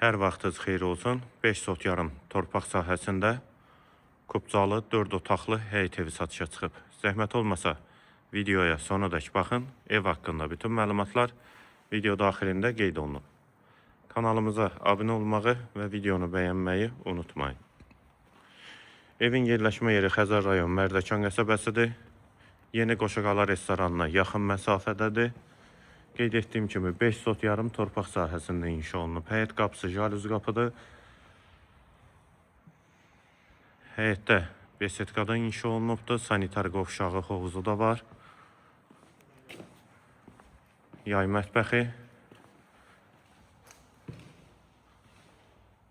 Hər vaxtınız xeyir olsun. 5 sot yarım torpaq sahəsində kubcalı 4 otaqlı həyət evi satışa çıxıb. Zəhmət olmasa videoya sonadək baxın. Ev haqqında bütün məlumatlar video daxilində qeyd olunub. Kanalımıza abunə olmağı və videonu bəyənməyi unutmayın. Evin yerləşmə yeri Xəzər rayon Mərdəkan qəsəbəsidir. Yeni Qoşaqala restoranına yaxın məsafədədir. Qeyd etdiyim kimi 5 sot yarım torpaq sahəsində inşa olunub. Həyət qapısı jalüzi qapıdır. Həyətdə besetkadan inşa olunubdur. Sanitar qovşağı hovuzu da var. Yay mətbəxi.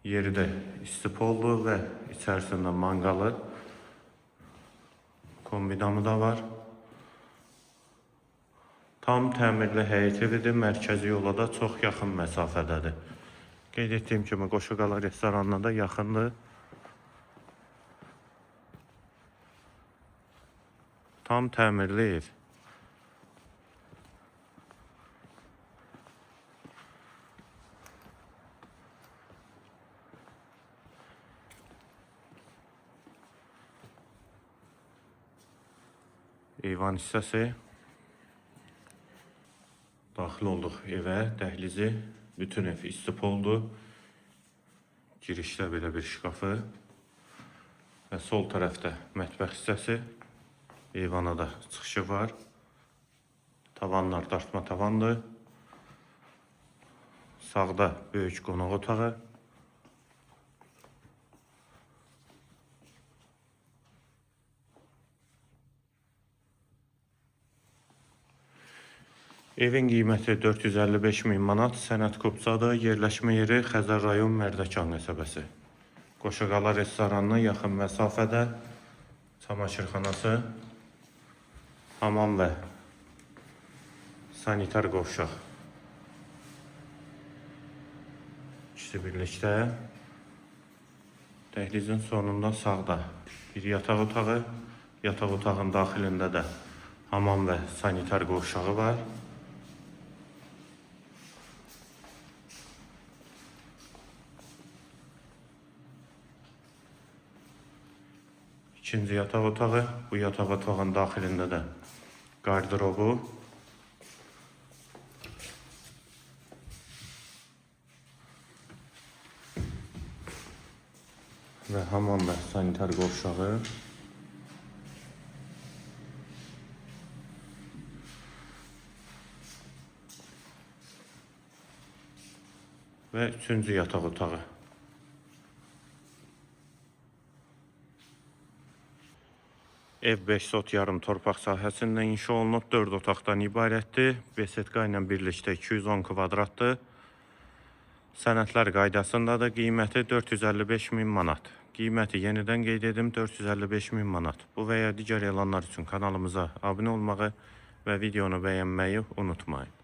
Yeri də istipoldur və içərisində manqalı, kombinamı da var. Tam təmirli həyət evidir, mərkəzi yola da çox yaxın məsafədədir. Qeyd etdiyim kimi Qoşaqala restoranına da yaxındır. Tam təmirli ev. Eyvan hissəsi. Daxil olduq evə, dəhlizi. Bütün ev istipoldur. Girişdə belə bir şkafı. Və sol tərəfdə mətbəx hissəsi. Eyvana da çıxışı var. Tavanlar dartma tavandır. Sağda böyük qonaq otağı. Evin qiyməti 455.000 manat, sənəd kubcadır, yerləşmə yeri Xəzər rayon Mərdəkan qəsəbəsi. Qoşaqala restoranına yaxın məsafədə çamaşırxanası, hamam və sanitar qovşaq. İkisi birlikdə. Dəhlizin sonunda sağda bir yataq otağı, yataq otağın daxilində də hamam və sanitar qovşağı var. İkinci yataq otağı, bu yataq otağın daxilində də qardırobu. Və hamam və sanitar qovşağı. Və üçüncü yataq otağı. Ev 5 sot yarım torpaq sahəsində inşa olunub, 4 otaqdan ibarətdir. Besetka ilə birlikdə 210 kvadratdır. Sənədlər qaydasındadır. Qiyməti 455.000 manat. Qiyməti yenidən qeyd edim, 455.000 manat. Bu və ya digər elanlar üçün kanalımıza abunə olmağı və videonu bəyənməyi unutmayın.